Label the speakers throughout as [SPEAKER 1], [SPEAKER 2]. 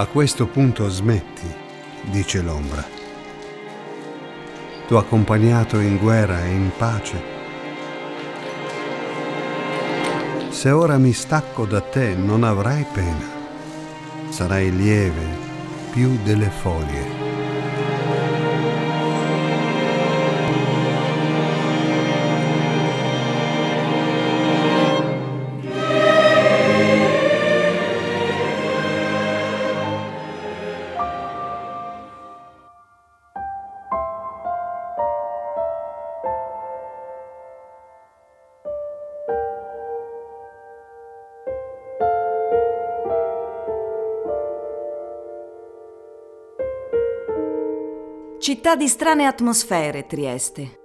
[SPEAKER 1] A questo punto smetti, dice l'ombra. T'ho accompagnato in guerra e in pace. Se ora mi stacco da te non avrai pena. Sarai lieve più delle foglie.
[SPEAKER 2] Città di strane atmosfere, Trieste.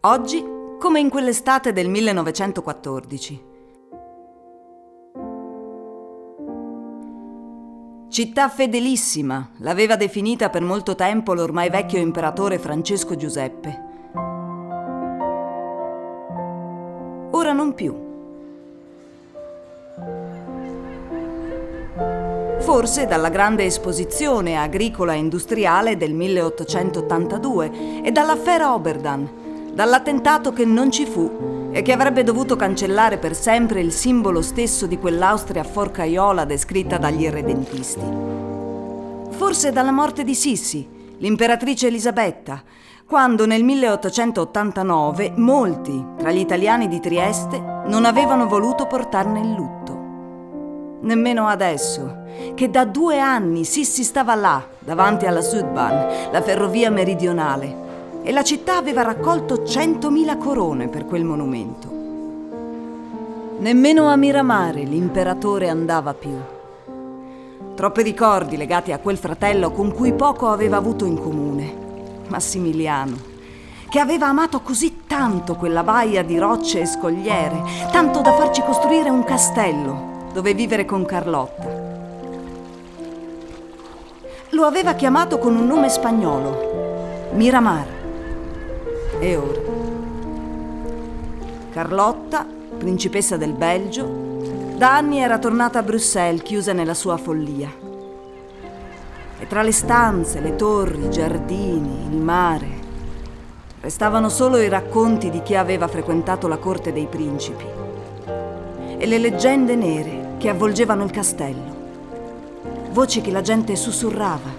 [SPEAKER 2] Oggi, come in quell'estate del 1914. Città fedelissima, l'aveva definita per molto tempo l'ormai vecchio imperatore Francesco Giuseppe. Ora non più. Forse dalla grande esposizione agricola e industriale del 1882 e dall'affare Oberdan, dall'attentato che non ci fu e che avrebbe dovuto cancellare per sempre il simbolo stesso di quell'Austria forcaiola descritta dagli irredentisti. Forse dalla morte di Sissi, l'imperatrice Elisabetta, quando nel 1889 molti tra gli italiani di Trieste non avevano voluto portarne il lutto. Nemmeno adesso, che da 2 anni Sissi stava là, davanti alla Südbahn, la ferrovia meridionale, e la città aveva raccolto 100.000 corone per quel monumento. Nemmeno a Miramare l'imperatore andava più. Troppi ricordi legati a quel fratello con cui poco aveva avuto in comune, Massimiliano, che aveva amato così tanto quella baia di rocce e scogliere, tanto da farci costruire un castello dove vivere con Carlotta. Lo aveva chiamato con un nome spagnolo, Miramar. E ora? Carlotta, principessa del Belgio, da anni era tornata a Bruxelles, chiusa nella sua follia. E tra le stanze, le torri, i giardini, il mare, restavano solo i racconti di chi aveva frequentato la corte dei principi e le leggende nere che avvolgevano il castello. Voci che la gente sussurrava,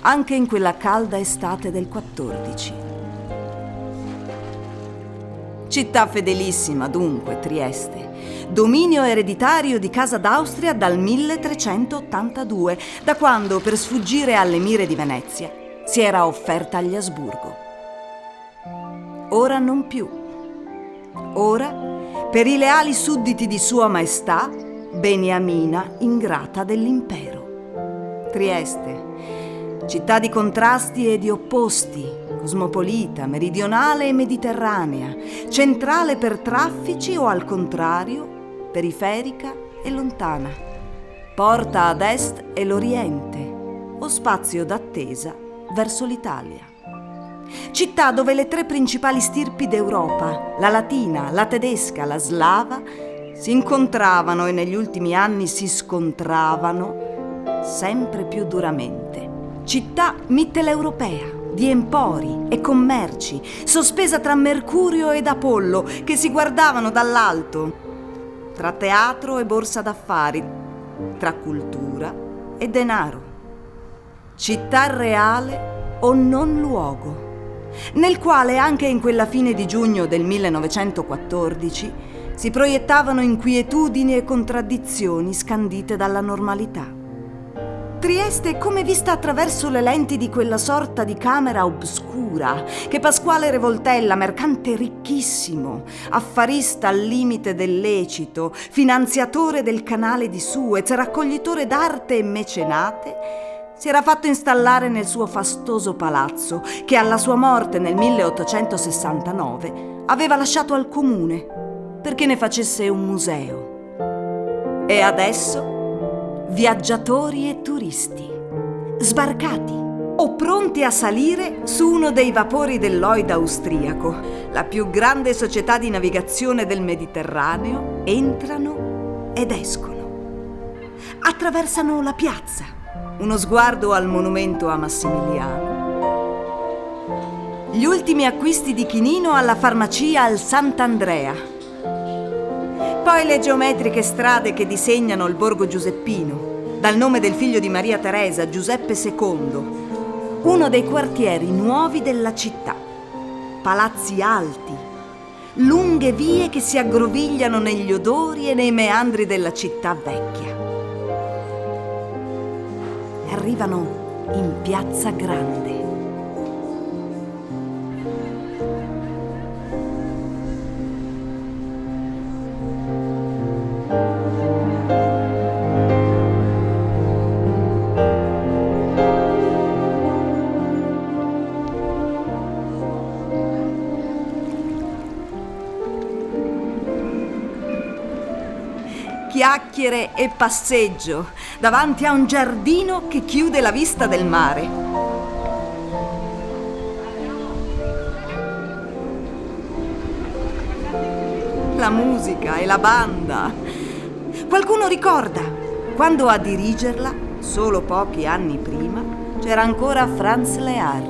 [SPEAKER 2] anche in quella calda estate del 14. Città fedelissima, dunque, Trieste. Dominio ereditario di Casa d'Austria dal 1382, da quando, per sfuggire alle mire di Venezia, si era offerta agli Asburgo. Ora non più. Ora, per i leali sudditi di Sua Maestà, Beniamina ingrata dell'impero. Trieste, città di contrasti e di opposti, cosmopolita, meridionale e mediterranea, centrale per traffici o al contrario, periferica e lontana, porta ad est e l'Oriente o spazio d'attesa verso l'Italia. Città dove le 3 principali stirpi d'Europa, la latina, la tedesca, la slava, si incontravano e negli ultimi anni si scontravano sempre più duramente. Città mitteleuropea, di empori e commerci, sospesa tra Mercurio ed Apollo, che si guardavano dall'alto, tra teatro e borsa d'affari, tra cultura e denaro. Città reale o non luogo, nel quale anche in quella fine di giugno del 1914 si proiettavano inquietudini e contraddizioni scandite dalla normalità. Trieste come vista attraverso le lenti di quella sorta di camera obscura che Pasquale Revoltella, mercante ricchissimo, affarista al limite del lecito, finanziatore del canale di Suez, raccoglitore d'arte e mecenate, si era fatto installare nel suo fastoso palazzo che alla sua morte nel 1869 aveva lasciato al comune perché ne facesse un museo. E adesso viaggiatori e turisti, sbarcati o pronti a salire su uno dei vapori del Lloyd austriaco, la più grande società di navigazione del Mediterraneo, entrano ed escono. attraversano la piazza. Uno sguardo al monumento a Massimiliano. Gli ultimi acquisti di Chinino alla farmacia al Sant'Andrea. Poi le geometriche strade che disegnano il borgo giuseppino, dal nome del figlio di Maria Teresa, Giuseppe II, uno dei quartieri nuovi della città. Palazzi alti, lunghe vie che si aggrovigliano negli odori e nei meandri della città vecchia. Arrivano in Piazza Grande. Chiacchiere e passeggio davanti a un giardino che chiude la vista del mare. La musica e la banda. Qualcuno ricorda quando a dirigerla, solo pochi anni prima, c'era ancora Franz Lehár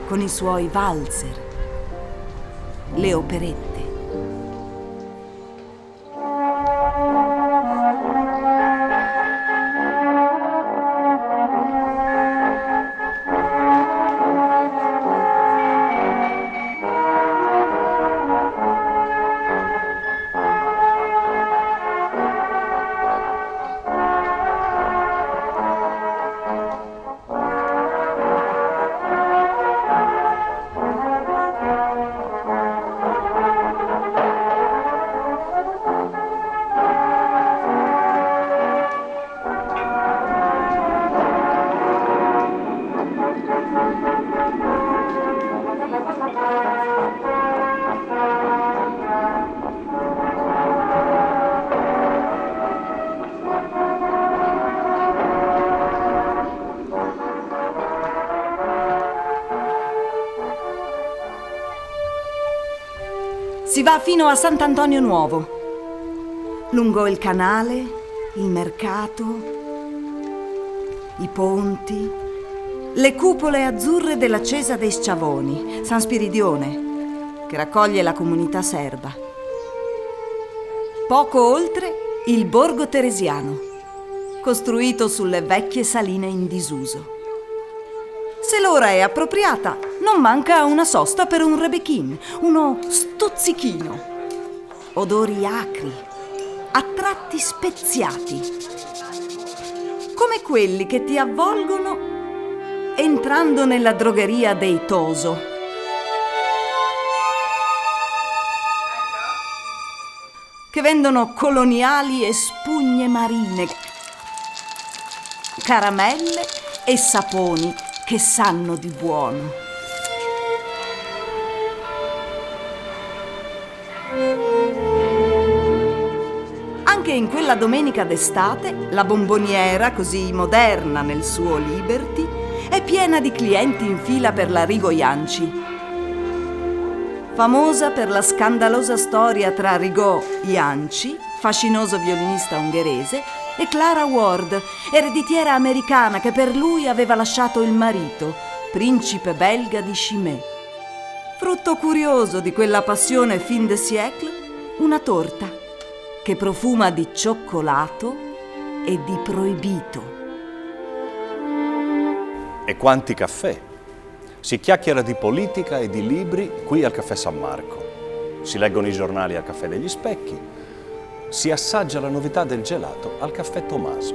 [SPEAKER 2] con i suoi valzer, le operette. Si va fino a Sant'Antonio Nuovo, lungo il canale, il mercato, i ponti, le cupole azzurre della Chiesa dei Schiavoni, San Spiridione, che raccoglie la comunità serba. Poco oltre il borgo teresiano, costruito sulle vecchie saline in disuso. Se l'ora è appropriata, non manca una sosta per un rebechin, uno stuzzichino. Odori acri, a tratti speziati, come quelli che ti avvolgono entrando nella drogheria dei Toso. Che vendono coloniali e spugne marine, caramelle e saponi che sanno di buono. Anche in quella domenica d'estate, la bomboniera, così moderna nel suo Liberty, è piena di clienti in fila per la Rigo Janci. Famosa per la scandalosa storia tra Rigaud Janci, fascinoso violinista ungherese, e Clara Ward, ereditiera americana che per lui aveva lasciato il marito, principe belga di Chimay. Frutto curioso di quella passione fin de siècle, una torta che profuma di cioccolato e di proibito.
[SPEAKER 3] E quanti caffè! Si chiacchiera di politica e di libri qui al Caffè San Marco. Si leggono i giornali al Caffè degli Specchi. Si assaggia la novità del gelato al Caffè Tommaso.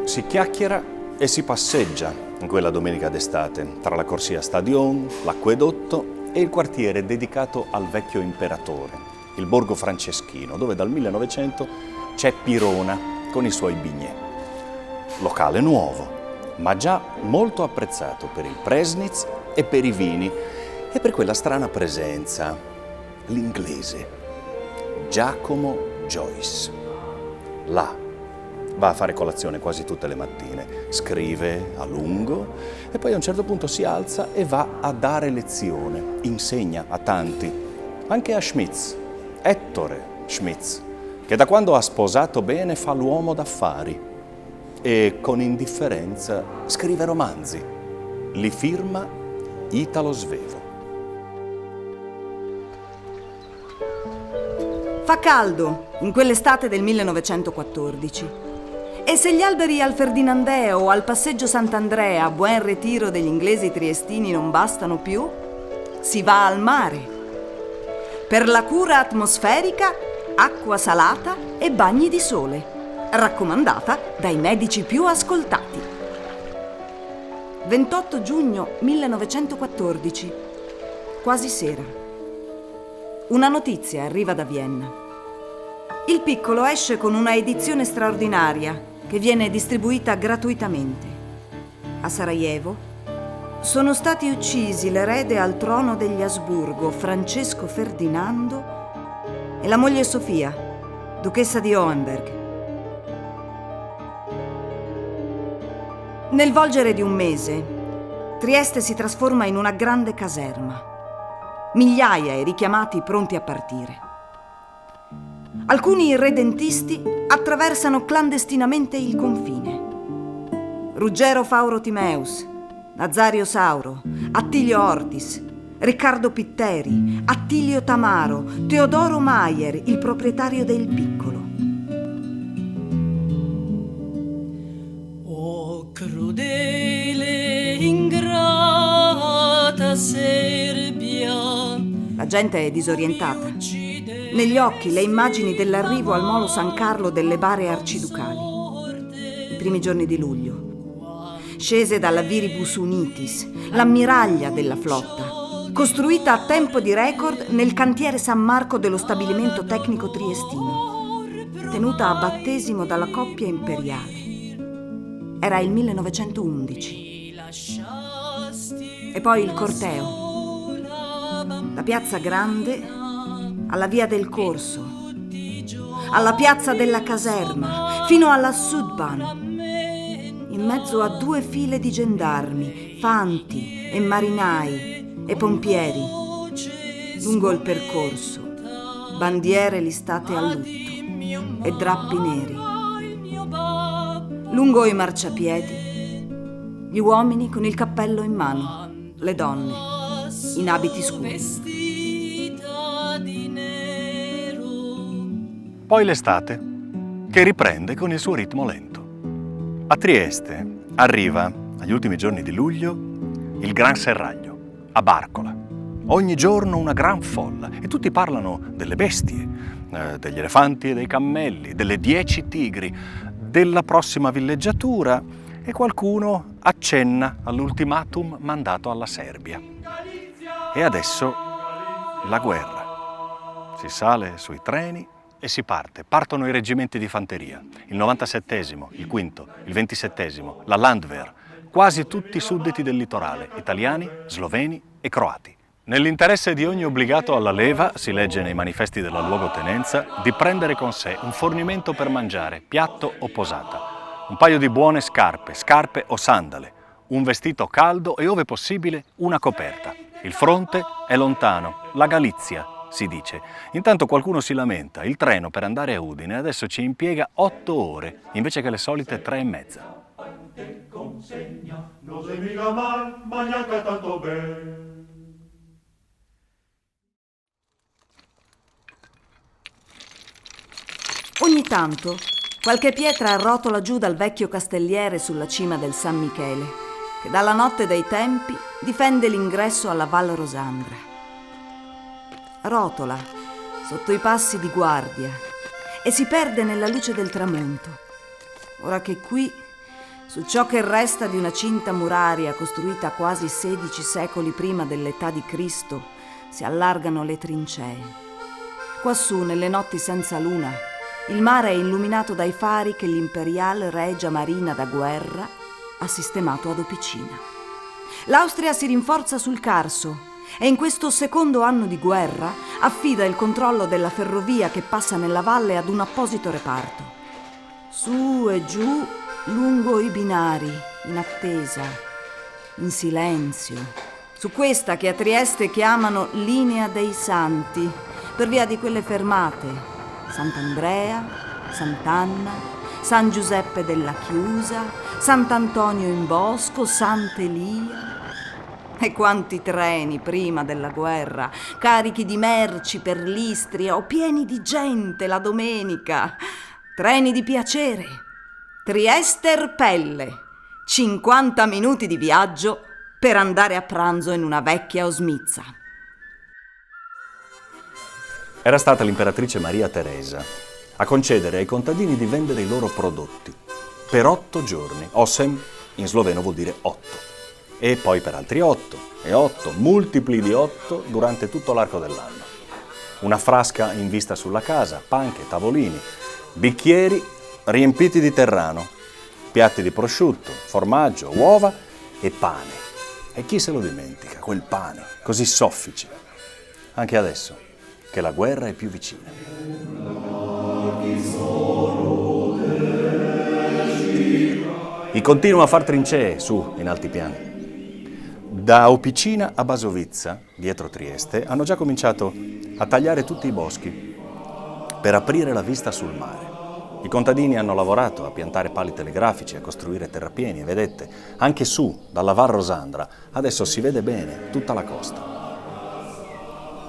[SPEAKER 3] Si chiacchiera e si passeggia in quella domenica d'estate tra la corsia Stadion, l'acquedotto e il quartiere dedicato al vecchio imperatore, il borgo franceschino, dove dal 1900 c'è Pirona con i suoi bignè. Locale nuovo, ma già molto apprezzato per il Presnitz e per i vini e per quella strana presenza, l'inglese, Giacomo Joyce. Là va a fare colazione quasi tutte le mattine, scrive a lungo e poi a un certo punto si alza e va a dare lezione, insegna a tanti, anche a Schmitz, Ettore Schmitz, che da quando ha sposato bene fa l'uomo d'affari e con indifferenza scrive romanzi. Li firma Italo Svevo.
[SPEAKER 2] Fa caldo in quell'estate del 1914 e se gli alberi al Ferdinandeo o al passeggio Sant'Andrea a Buen Retiro degli inglesi triestini non bastano più, si va al mare. Per la cura atmosferica, acqua salata e bagni di sole, raccomandata dai medici più ascoltati. 28 giugno 1914, quasi sera. Una notizia arriva da Vienna. Il piccolo esce con una edizione straordinaria che viene distribuita gratuitamente. A Sarajevo sono stati uccisi l'erede al trono degli Asburgo, Francesco Ferdinando, e la moglie Sofia, duchessa di Hohenberg. Nel volgere di un mese, Trieste si trasforma in una grande caserma. Migliaia i richiamati pronti a partire. Alcuni irredentisti attraversano clandestinamente il confine. Ruggero Fauro Timeus, Nazario Sauro, Attilio Ortis, Riccardo Pitteri, Attilio Tamaro, Teodoro Maier, il proprietario del Piccolo.
[SPEAKER 4] O crudele ingrata Serbia.
[SPEAKER 2] La gente è disorientata. Negli occhi le immagini dell'arrivo al molo San Carlo delle bare arciducali. I primi giorni di luglio. Scese dalla Viribus Unitis, l'ammiraglia della flotta, costruita a tempo di record nel cantiere San Marco dello stabilimento tecnico triestino, tenuta a battesimo dalla coppia imperiale. Era il 1911. E poi il corteo. Da Piazza Grande alla Via del Corso, alla Piazza della Caserma, fino alla Sudbahn, in mezzo a 2 file di gendarmi, fanti e marinai e pompieri. Lungo il percorso, bandiere listate a lutto e drappi neri. Lungo i marciapiedi, gli uomini con il cappello in mano, le donne in abiti scuri.
[SPEAKER 3] Poi l'estate, che riprende con il suo ritmo lento. A Trieste arriva, agli ultimi giorni di luglio, il Gran Serraglio, a Barcola. Ogni giorno una gran folla e tutti parlano delle bestie, degli elefanti e dei cammelli, delle 10 tigri, della prossima villeggiatura e qualcuno accenna all'ultimatum mandato alla Serbia. E adesso la guerra. Si sale sui treni e si parte. Partono i reggimenti di fanteria, il 97esimo, il quinto, il 27esimo, la Landwehr, quasi tutti sudditi del litorale, italiani, sloveni e croati. Nell'interesse di ogni obbligato alla leva, si legge nei manifesti della luogotenenza, di prendere con sé un fornimento per mangiare, piatto o posata, un paio di buone scarpe o sandale, un vestito caldo e, ove possibile, una coperta. Il fronte è lontano, la Galizia, si dice. Intanto qualcuno si lamenta, il treno per andare a Udine adesso ci impiega 8 ore, invece che le solite 3 e mezza.
[SPEAKER 2] Ogni tanto qualche pietra arrotola giù dal vecchio castelliere sulla cima del San Michele, che dalla notte dei tempi difende l'ingresso alla Val Rosandra. Rotola sotto i passi di guardia e si perde nella luce del tramonto, ora che qui, su ciò che resta di una cinta muraria costruita quasi 16 secoli prima dell'età di Cristo, si allargano le trincee. Quassù, nelle notti senza luna, il mare è illuminato dai fari che l'Imperiale Regia Marina da guerra ha sistemato ad Opicina. L'Austria si rinforza sul Carso e in questo secondo anno di guerra affida il controllo della ferrovia che passa nella valle ad un apposito reparto. Su e giù, lungo i binari, in attesa, in silenzio, su questa che a Trieste chiamano Linea dei Santi, per via di quelle fermate, Sant'Andrea, Sant'Anna, San Giuseppe della Chiusa, Sant'Antonio in Bosco, Sant'Elia. E quanti treni prima della guerra, carichi di merci per l'Istria o pieni di gente la domenica. Treni di piacere. Trieste-Erpelle. 50 minuti di viaggio per andare a pranzo in una vecchia osmizza.
[SPEAKER 3] Era stata l'imperatrice Maria Teresa a concedere ai contadini di vendere i loro prodotti per 8 giorni. Osem in sloveno vuol dire 8. E poi per altri 8 e 8, multipli di 8 durante tutto l'arco dell'anno. Una frasca in vista sulla casa, panche, tavolini, bicchieri riempiti di terrano, piatti di prosciutto, formaggio, uova e pane. E chi se lo dimentica, quel pane, così soffice, anche adesso che la guerra è più vicina. I continua a far trincee su, in altipiani. Da Opicina a Basovizza, dietro Trieste, hanno già cominciato a tagliare tutti i boschi per aprire la vista sul mare. I contadini hanno lavorato a piantare pali telegrafici, a costruire terrapieni e vedete, anche su, dalla Val Rosandra, adesso si vede bene tutta la costa.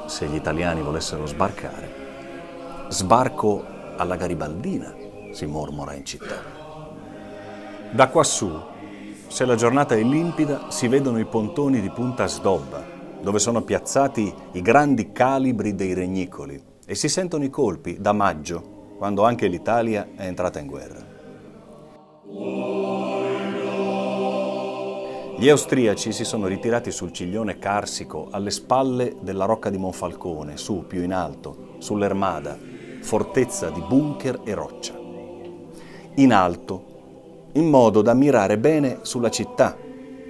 [SPEAKER 3] Se gli italiani volessero sbarcare, sbarco alla Garibaldina, si mormora in città. Da quassù, se la giornata è limpida, si vedono i pontoni di Punta Sdobba, dove sono piazzati i grandi calibri dei regnicoli, e si sentono i colpi da maggio, quando anche l'Italia è entrata in guerra. Gli austriaci si sono ritirati sul ciglione carsico alle spalle della Rocca di Monfalcone, su, più in alto, sull'Ermada, fortezza di bunker e roccia. In alto, in modo da mirare bene sulla città,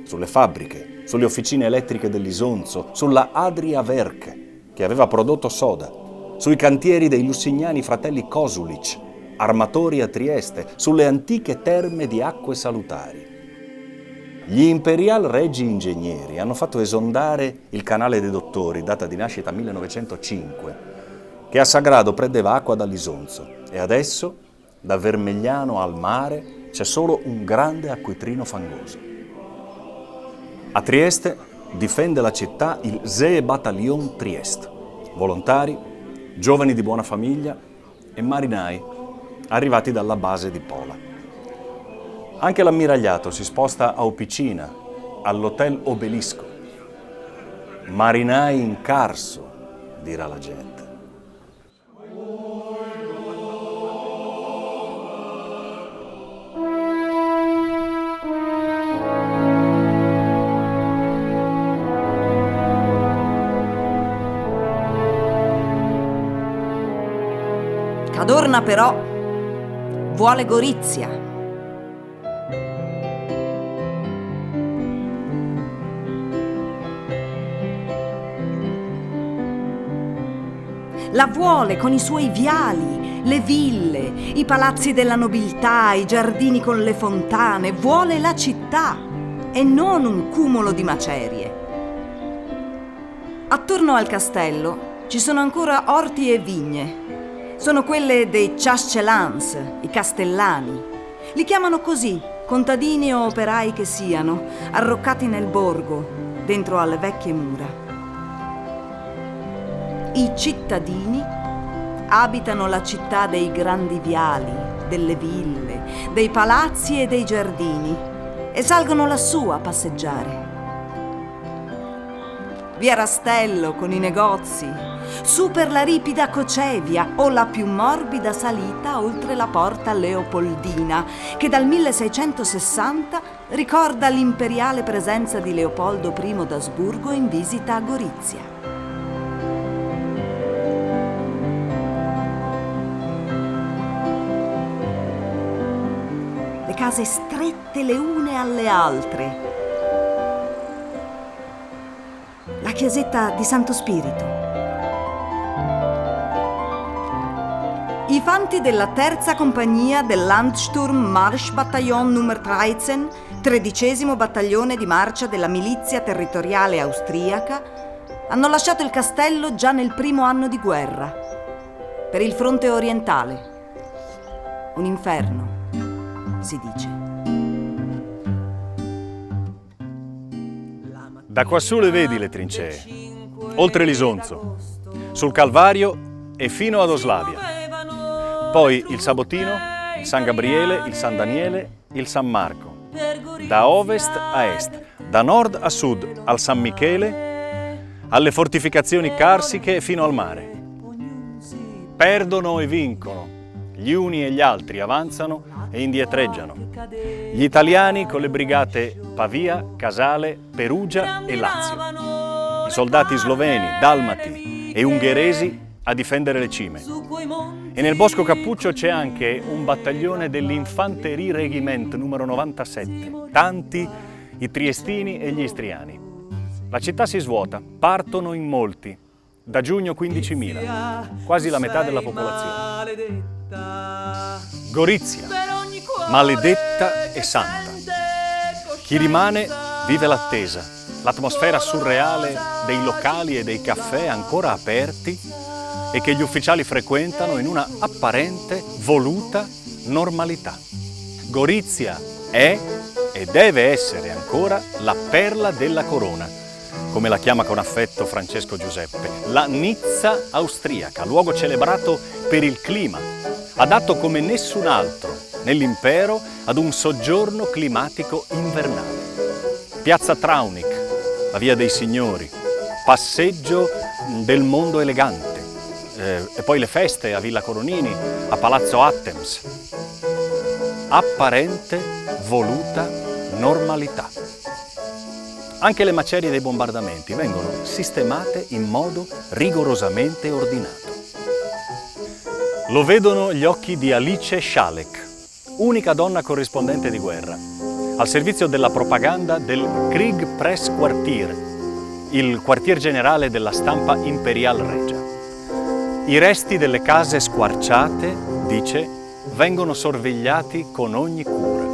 [SPEAKER 3] sulle fabbriche, sulle officine elettriche dell'Isonzo, sulla Adria Werke, che aveva prodotto soda, sui cantieri dei lusignani fratelli Kosulic, armatori a Trieste, sulle antiche terme di acque salutari. Gli Imperial Regi Ingegneri hanno fatto esondare il Canale dei Dottori, data di nascita 1905, che a Sagrado prendeva acqua dall'Isonzo, e adesso, da Vermegliano al mare, c'è solo un grande acquitrino fangoso. A Trieste difende la città il Seebataillon Trieste, volontari, giovani di buona famiglia e marinai arrivati dalla base di Pola. Anche l'ammiragliato si sposta a Opicina, all'Hotel Obelisco. Marinai in Carso, dirà la gente.
[SPEAKER 2] Cadorna però vuole Gorizia. La vuole con i suoi viali, le ville, i palazzi della nobiltà, i giardini con le fontane. Vuole la città e non un cumulo di macerie. Attorno al castello ci sono ancora orti e vigne. Sono quelle dei chascelans, i castellani. Li chiamano così, contadini o operai che siano, arroccati nel borgo, dentro alle vecchie mura. I cittadini abitano la città dei grandi viali, delle ville, dei palazzi e dei giardini e salgono lassù a passeggiare. Via Rastello con i negozi, su per la ripida Cocevia o la più morbida salita oltre la porta Leopoldina, che dal 1660 ricorda l'imperiale presenza di Leopoldo I d'Asburgo in visita a Gorizia. Le case strette le une alle altre. La chiesetta di Santo Spirito. I fanti della terza compagnia del Landsturm-Marschbataillon Nummer 13, 13° battaglione di marcia della milizia territoriale austriaca, hanno lasciato il castello già nel primo anno di guerra. per il fronte orientale. Un inferno, si dice.
[SPEAKER 3] Da quassù le vedi le trincee, oltre l'Isonzo, sul Calvario e fino ad Oslavia. Poi il Sabotino, il San Gabriele, il San Daniele, il San Marco. Da ovest a est, da nord a sud, al San Michele, alle fortificazioni carsiche fino al mare. Perdono e vincono, gli uni e gli altri avanzano e indietreggiano. Gli italiani con le brigate Pavia, Casale, Perugia e Lazio. I soldati sloveni, dalmati e ungheresi a difendere le cime. E nel Bosco Cappuccio c'è anche un battaglione dell'Infanterie Regiment numero 97, tanti i triestini e gli istriani. La città si svuota, partono in molti, da giugno 15.000, quasi la metà della popolazione. Gorizia, maledetta e santa. Chi rimane vive l'attesa, l'atmosfera surreale dei locali e dei caffè ancora aperti e che gli ufficiali frequentano in una apparente, voluta normalità. Gorizia è e deve essere ancora la perla della corona, come la chiama con affetto Francesco Giuseppe, la Nizza austriaca, luogo celebrato per il clima, adatto come nessun altro nell'impero ad un soggiorno climatico invernale. Piazza Traunik, la via dei signori, passeggio del mondo elegante, e poi le feste a Villa Coronini, a Palazzo Attems. Apparente, voluta normalità. Anche le macerie dei bombardamenti vengono sistemate in modo rigorosamente ordinato. Lo vedono gli occhi di Alice Schalek, unica donna corrispondente di guerra, al servizio della propaganda del Kriegpressquartier, il quartier generale della stampa imperial regia. I resti delle case squarciate, dice, vengono sorvegliati con ogni cura.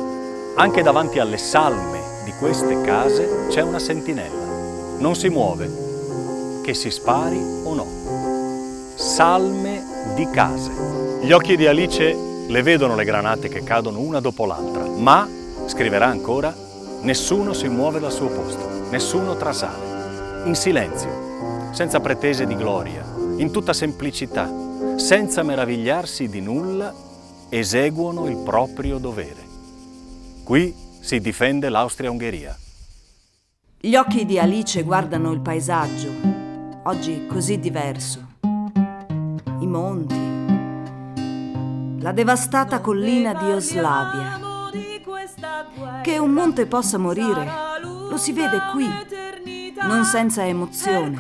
[SPEAKER 3] Anche davanti alle salme di queste case c'è una sentinella. Non si muove, che si spari o no. Salme di case. Gli occhi di Alice le vedono le granate che cadono una dopo l'altra, ma, scriverà ancora, nessuno si muove dal suo posto, nessuno trasale. In silenzio, senza pretese di gloria, in tutta semplicità, senza meravigliarsi di nulla, eseguono il proprio dovere. Qui si difende l'Austria-Ungheria.
[SPEAKER 2] Gli occhi di Alice guardano il paesaggio, oggi così diverso. I monti, la devastata collina di Oslavia. Che un monte possa morire, lo si vede qui, non senza emozione.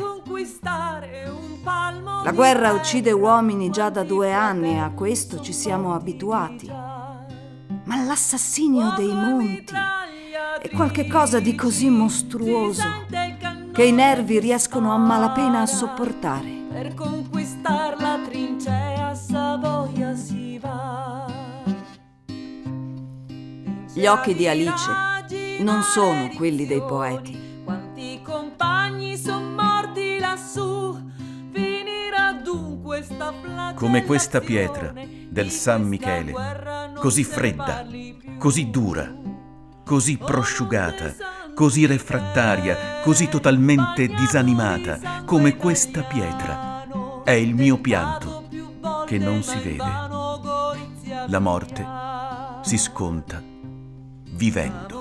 [SPEAKER 2] La guerra uccide uomini già da 2 anni e a questo ci siamo abituati. Ma l'assassinio dei monti è qualcosa di così mostruoso che i nervi riescono a malapena a sopportare.
[SPEAKER 4] Per conquistar la trincea Savoia si va.
[SPEAKER 2] Gli occhi di Alice non sono quelli dei poeti.
[SPEAKER 4] Quanti compagni son morti lassù, finirà dunque sta flagellazione.
[SPEAKER 5] Come questa pietra del San Michele, così fredda, così dura, così prosciugata, così refrattaria, così totalmente disanimata, come questa pietra. È il mio pianto che non si vede. La morte si sconta vivendo.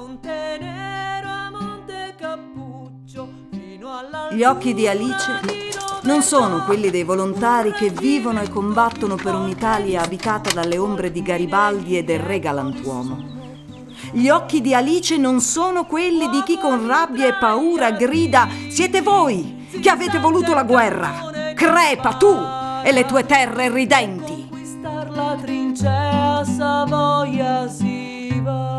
[SPEAKER 2] Gli occhi di Alice non sono quelli dei volontari che vivono e combattono per un'Italia abitata dalle ombre di Garibaldi e del re galantuomo. Gli occhi di Alice non sono quelli di chi con rabbia e paura grida: siete voi che avete voluto la guerra! Crepa tu e le tue terre ridenti!
[SPEAKER 4] Conquistar la trincea Savoia si va.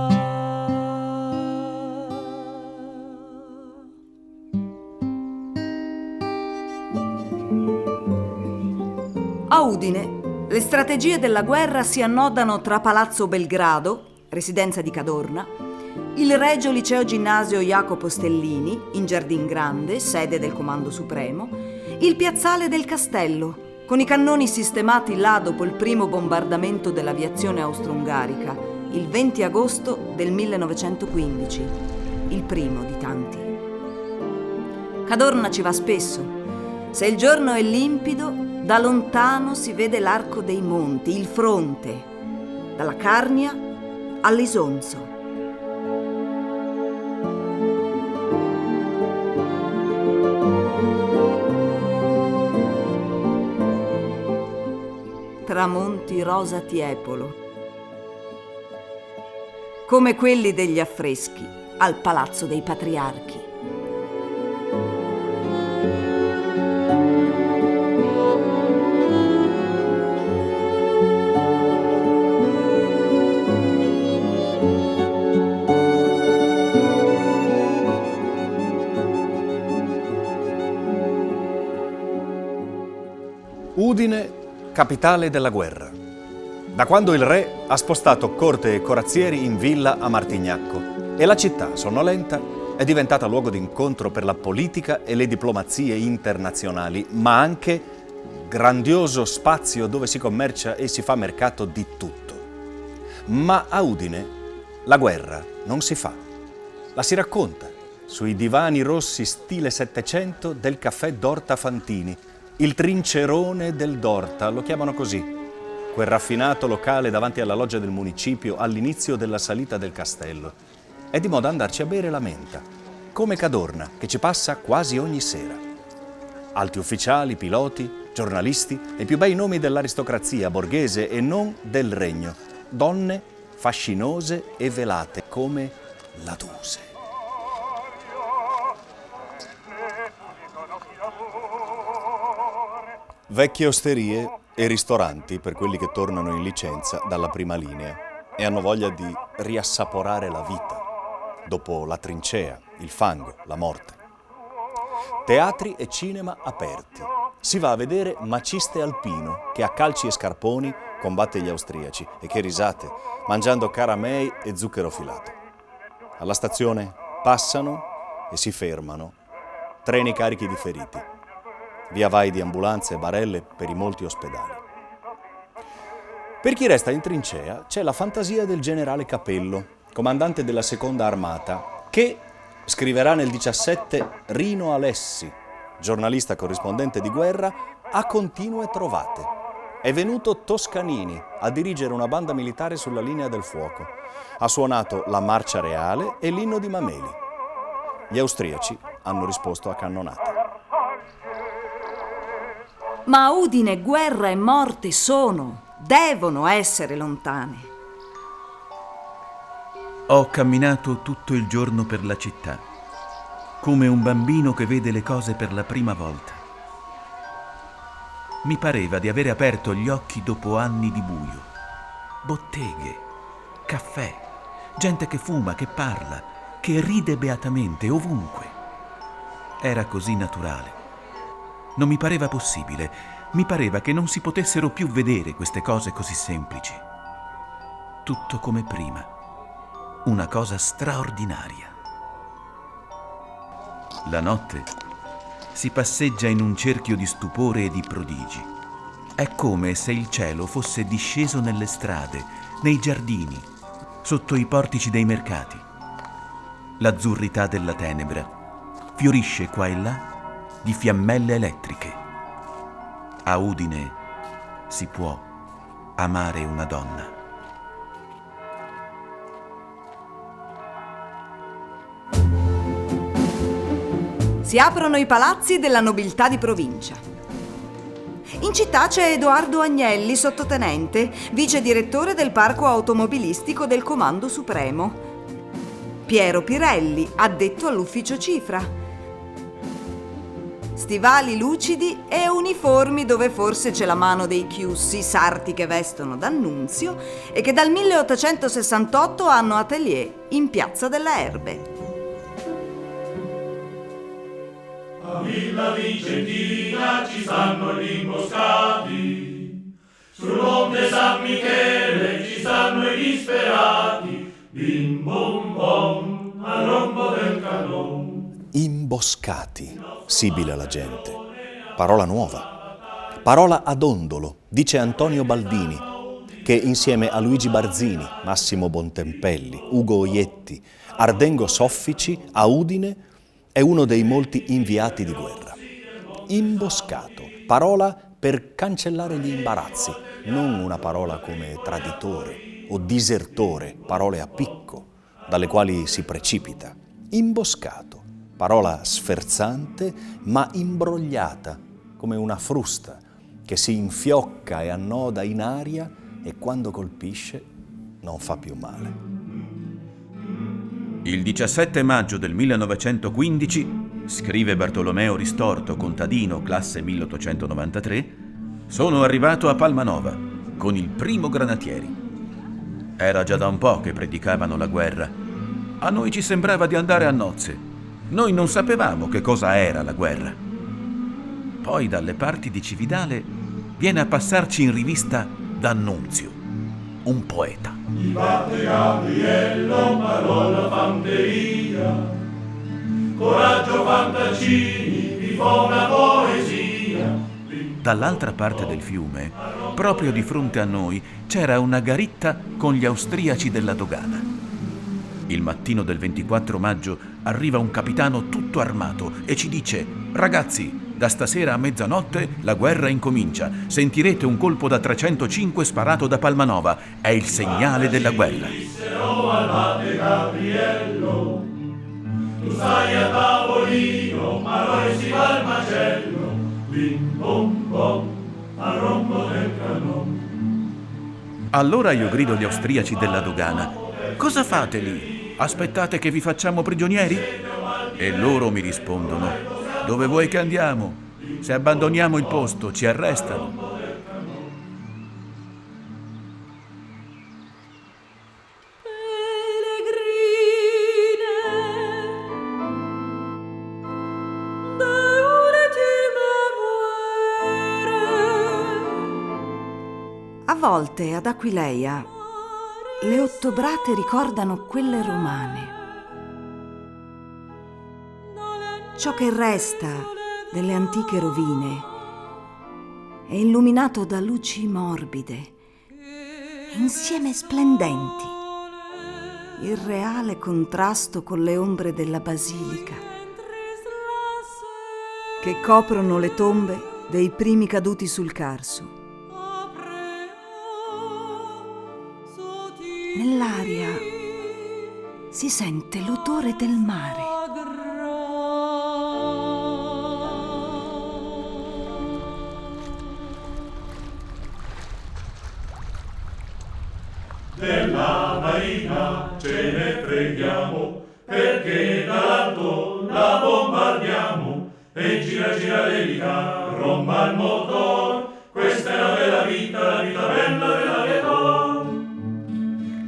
[SPEAKER 2] A Udine, le strategie della guerra si annodano tra Palazzo Belgrado, residenza di Cadorna, il Regio Liceo Ginnasio Jacopo Stellini, in Giardin Grande, sede del Comando Supremo, il Piazzale del Castello, con i cannoni sistemati là dopo il primo bombardamento dell'aviazione austro-ungarica, il 20 agosto del 1915, il primo di tanti. Cadorna ci va spesso. Se il giorno è limpido, da lontano si vede l'arco dei monti, il fronte, dalla Carnia all'Isonzo. Tramonti rosa tiepolo, come quelli degli affreschi al Palazzo dei Patriarchi.
[SPEAKER 3] Udine, capitale della guerra. Da quando il re ha spostato corte e corazzieri in villa a Martignacco e la città, sonnolenta, è diventata luogo d'incontro per la politica e le diplomazie internazionali, ma anche grandioso spazio dove si commercia e si fa mercato di tutto. Ma a Udine la guerra non si fa, la si racconta sui divani rossi stile Settecento del caffè Dorta Fantini, il trincerone del Dorta, lo chiamano così, quel raffinato locale davanti alla loggia del municipio all'inizio della salita del castello. È di moda andarci a bere la menta, come Cadorna, che ci passa quasi ogni sera. Alti ufficiali, piloti, giornalisti e i più bei nomi dell'aristocrazia borghese e non del regno. Donne fascinose e velate come la Duse. Vecchie osterie e ristoranti per quelli che tornano in licenza dalla prima linea e hanno voglia di riassaporare la vita dopo la trincea, il fango, la morte. Teatri e cinema aperti. Si va a vedere Maciste Alpino che a calci e scarponi combatte gli austriaci e che risate, mangiando caramei e zucchero filato. Alla stazione passano e si fermano treni carichi di feriti. Via vai di ambulanze e barelle per i molti ospedali. Per chi resta in trincea c'è la fantasia del generale Capello, comandante della seconda armata, che scriverà nel 17 Rino Alessi, giornalista corrispondente di guerra, a continue trovate. È venuto Toscanini a dirigere una banda militare sulla linea del fuoco. Ha suonato la Marcia Reale e l'inno di Mameli. Gli austriaci hanno risposto a cannonate.
[SPEAKER 2] Ma a Udine guerra e morte devono essere lontane.
[SPEAKER 5] Ho camminato tutto il giorno per la città, come un bambino che vede le cose per la prima volta. Mi pareva di avere aperto gli occhi dopo anni di buio. Botteghe, caffè, gente che fuma, che parla, che ride beatamente ovunque. Era così naturale. Non mi pareva possibile, mi pareva che non si potessero più vedere queste cose così semplici. Tutto come prima, una cosa straordinaria. La notte si passeggia in un cerchio di stupore e di prodigi. È come se il cielo fosse disceso nelle strade, nei giardini, sotto i portici dei mercati. L'azzurrità della tenebra fiorisce qua e là di fiammelle elettriche. A Udine si può amare una donna.
[SPEAKER 2] Si aprono i palazzi della nobiltà di provincia. In città c'è Edoardo Agnelli, sottotenente, vice direttore del parco automobilistico del Comando Supremo. Piero Pirelli, addetto all'ufficio cifra. Stivali lucidi e uniformi dove forse c'è la mano dei chiussi, sarti che vestono d'Annunzio e che dal 1868 hanno atelier in Piazza delle Erbe.
[SPEAKER 6] A Villa Vicentina ci stanno gli imboscati, sul monte San Michele ci stanno i disperati, bim bom bom al rombo del canon.
[SPEAKER 3] Imboscati, sibila la gente, parola nuova. Parola ad ondolo, dice Antonio Baldini, che insieme a Luigi Barzini, Massimo Bontempelli, Ugo Oietti, Ardengo Soffici, a Udine è uno dei molti inviati di guerra. Imboscato, parola per cancellare gli imbarazzi, non una parola come traditore o disertore, parole a picco, dalle quali si precipita. Imboscato, parola sferzante ma imbrogliata, come una frusta che si infiocca e annoda in aria e quando colpisce non fa più male.
[SPEAKER 5] Il 17 maggio del 1915, scrive Bartolomeo Ristorto, contadino, classe 1893, sono arrivato a Palmanova con il primo granatieri. Era già da un po' che predicavano la guerra. A noi ci sembrava di andare a nozze. Noi non sapevamo che cosa era la guerra. Poi dalle parti di Cividale viene a passarci in rivista D'Annunzio, un poeta.
[SPEAKER 6] Di parte Gabriello, parola fanteria, coraggio fantaccini, vi fa una poesia.
[SPEAKER 5] Dall'altra parte del fiume, proprio di fronte a noi, c'era una garitta con gli austriaci della dogana. Il mattino del 24 maggio arriva un capitano tutto armato e ci dice: «Ragazzi, da stasera a mezzanotte la guerra incomincia. Sentirete un colpo da 305 sparato da Palmanova. È il segnale della guerra».
[SPEAKER 6] Guardate Gabriello, tu stai a tavolino, ma noi si va al macello. Bim bom bom, al rombo del canon.
[SPEAKER 5] Allora io grido agli austriaci della dogana: «Cosa fate lì? Aspettate che vi facciamo prigionieri?» E loro mi rispondono: «Dove vuoi che andiamo? Se abbandoniamo il posto ci arrestano».
[SPEAKER 2] A volte ad Aquileia le ottobrate ricordano quelle romane. Ciò che resta delle antiche rovine è illuminato da luci morbide e insieme splendenti, il reale contrasto con le ombre della basilica che coprono le tombe dei primi caduti sul Carso. Nell'aria si sente l'odore del mare.
[SPEAKER 6] Della marina ce ne freghiamo, perché dall'alto la bombardiamo e gira gira l'elica, romba il motor. Questa è la bella vita, la vita bella della Vietò.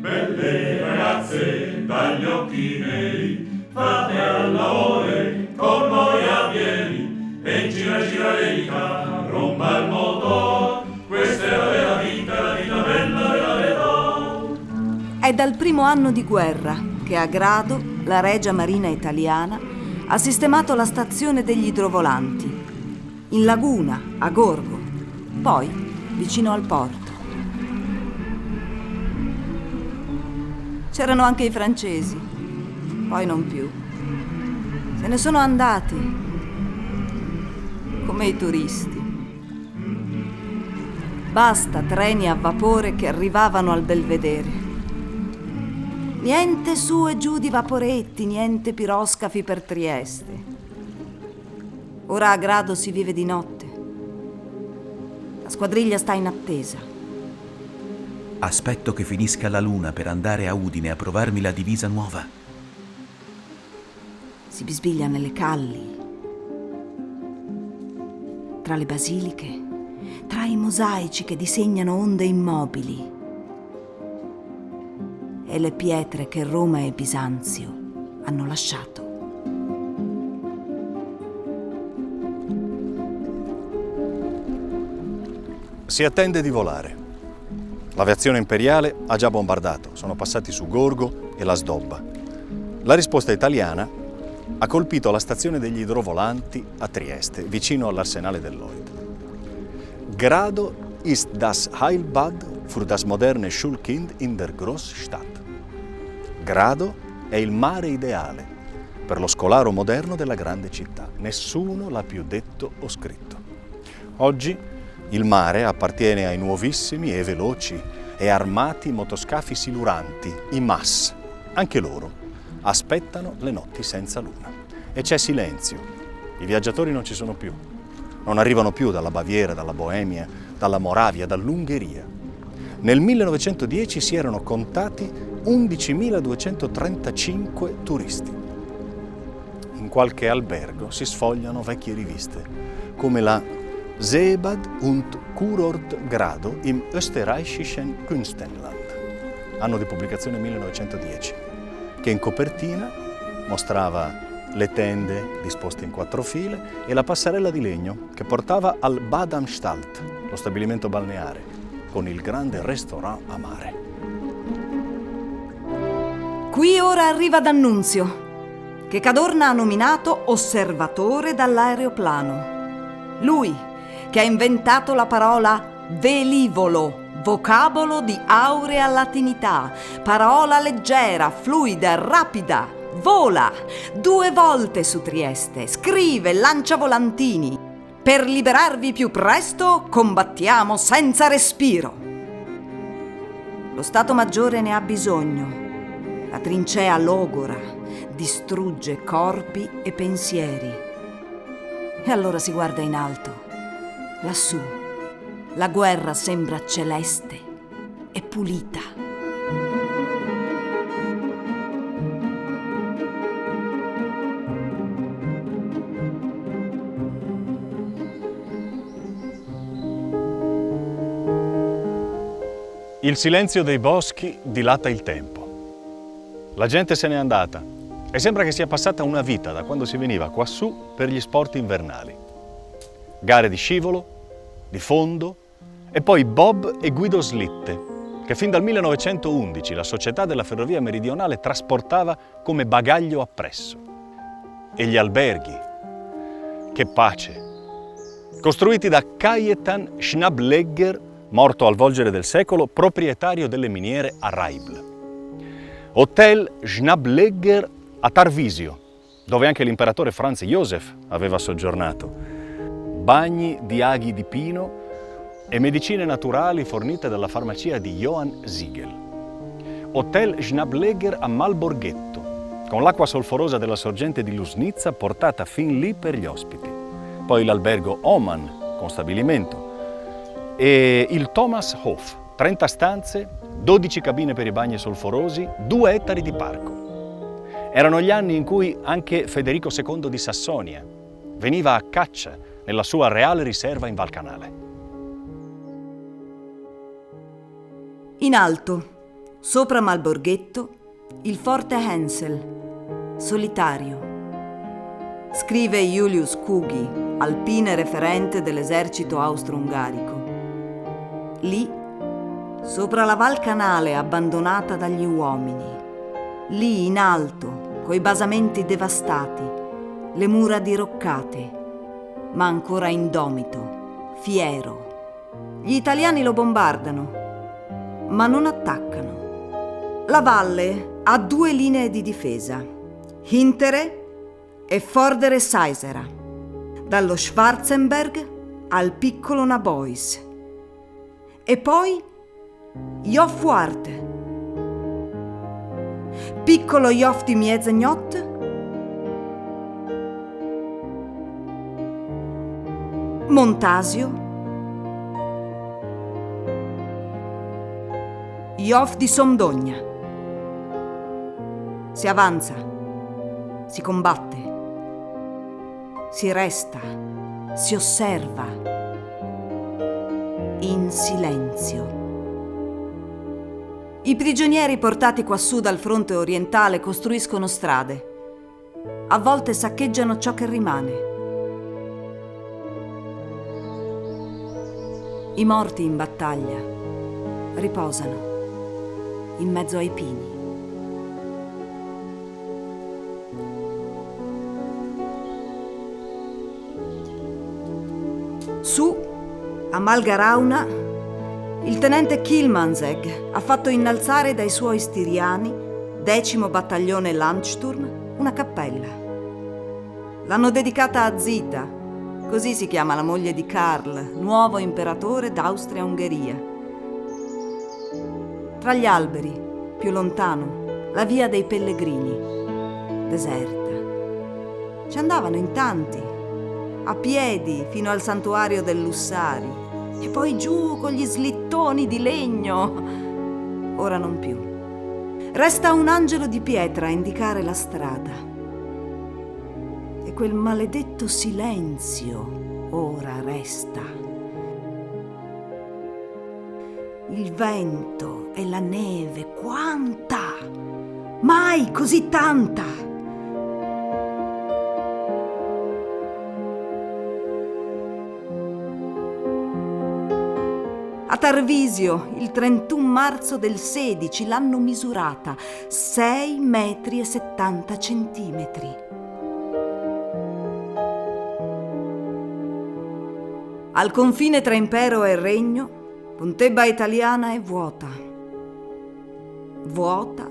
[SPEAKER 6] Belle ragazze dagli occhi neri, fate al lavoro con noi a piedi e gira gira l'elica, romba il motor. Questa è la bella vita bella della Vietò.
[SPEAKER 2] È dal primo anno di guerra che a Grado la Regia Marina Italiana ha sistemato la stazione degli idrovolanti, in laguna, a Gorgo, poi vicino al porto. C'erano anche i francesi, poi non più. Se ne sono andati, come i turisti. Basta treni a vapore che arrivavano al Belvedere. Niente su e giù di vaporetti, niente piroscafi per Trieste. Ora a Grado si vive di notte. La squadriglia sta in attesa.
[SPEAKER 5] Aspetto che finisca la luna per andare a Udine a provarmi la divisa nuova.
[SPEAKER 2] Si bisbiglia nelle calli, tra le basiliche, tra i mosaici che disegnano onde immobili e le pietre che Roma e Bisanzio hanno lasciato.
[SPEAKER 3] Si attende di volare. L'aviazione imperiale ha già bombardato, sono passati su Gorgo e la Sdobba. La risposta italiana ha colpito la stazione degli idrovolanti a Trieste, vicino all'arsenale del Lloyd. Grado ist das Heilbad für das moderne Schulkind in der Großstadt. Grado è il mare ideale per lo scolaro moderno della grande città. Nessuno l'ha più detto o scritto. Oggi il mare appartiene ai nuovissimi e veloci e armati motoscafi siluranti, i MAS. Anche loro aspettano le notti senza luna. E c'è silenzio. I viaggiatori non ci sono più. Non arrivano più dalla Baviera, dalla Boemia, dalla Moravia, dall'Ungheria. Nel 1910 si erano contati 11.235 turisti. In qualche albergo si sfogliano vecchie riviste, come la Seebad und Kurort Grado im österreichischen Künstenland, anno di pubblicazione 1910, che in copertina mostrava le tende disposte in 4 file e la passerella di legno che portava al Badanstalt, lo stabilimento balneare, con il grande restaurant a mare.
[SPEAKER 2] Qui ora arriva D'Annunzio, che Cadorna ha nominato osservatore dall'aeroplano. Lui, che ha inventato la parola velivolo, vocabolo di aurea latinità, parola leggera, fluida, rapida, vola 2 volte su Trieste, scrive, lancia volantini. Per liberarvi più presto, combattiamo senza respiro. Lo Stato Maggiore ne ha bisogno. La trincea logora, distrugge corpi e pensieri. E allora si guarda in alto. Lassù, la guerra sembra celeste e pulita.
[SPEAKER 3] Il silenzio dei boschi dilata il tempo. La gente se n'è andata e sembra che sia passata una vita da quando si veniva quassù per gli sport invernali. Gare di scivolo, di fondo e poi bob e guido slitte, che fin dal 1911 la Società della Ferrovia Meridionale trasportava come bagaglio appresso. E gli alberghi, che pace! Costruiti da Cajetan Schnablegger, morto al volgere del secolo, proprietario delle miniere a Raibl. Hotel Schnablegger a Tarvisio, dove anche l'imperatore Franz Josef aveva soggiornato. Bagni di aghi di pino e medicine naturali fornite dalla farmacia di Johann Siegel. Hotel Schnablegger a Malborghetto, con l'acqua solforosa della sorgente di Lusnizza portata fin lì per gli ospiti. Poi l'albergo Oman, con stabilimento, e il Thomas Hof, 30 stanze, 12 cabine per i bagni solforosi, 2 ettari di parco. Erano gli anni in cui anche Federico II di Sassonia veniva a caccia nella sua reale riserva in Val Canale.
[SPEAKER 2] In alto, sopra Malborghetto, il forte Hensel, solitario. Scrive Julius Kugi, alpine referente dell'esercito austro-ungarico. Lì, sopra la Val Canale abbandonata dagli uomini, lì in alto, coi basamenti devastati, le mura diroccate, ma ancora indomito, fiero. Gli italiani lo bombardano, ma non attaccano. La valle ha 2 linee di difesa, Hintere e Vordere Seisera, dallo Schwarzenberg al piccolo Nabois. E poi Joffuart, piccolo Jof di Miezegnot, Montasio, Jof di Somdogna. Si avanza, si combatte, si resta, si osserva. In silenzio. I prigionieri portati quassù dal fronte orientale costruiscono strade. A volte saccheggiano ciò che rimane. I morti in battaglia riposano in mezzo ai pini. Su A Malgarauna, il tenente Kilmansegg ha fatto innalzare dai suoi stiriani, 10° battaglione Landsturm, una cappella. L'hanno dedicata a Zita, così si chiama la moglie di Karl, nuovo imperatore d'Austria-Ungheria. Tra gli alberi, più lontano, la via dei pellegrini, deserta. Ci andavano in tanti, a piedi fino al santuario del Lussari e poi giù con gli slittoni di legno. Ora non più. Resta un angelo di pietra a indicare la strada. E quel maledetto silenzio ora resta. Il vento e la neve, quanta! Mai così tanta! A Tarvisio, il 31 marzo del 16, l'hanno misurata 6,70 metri. Al confine tra impero e regno, Pontebba italiana è vuota. Vuota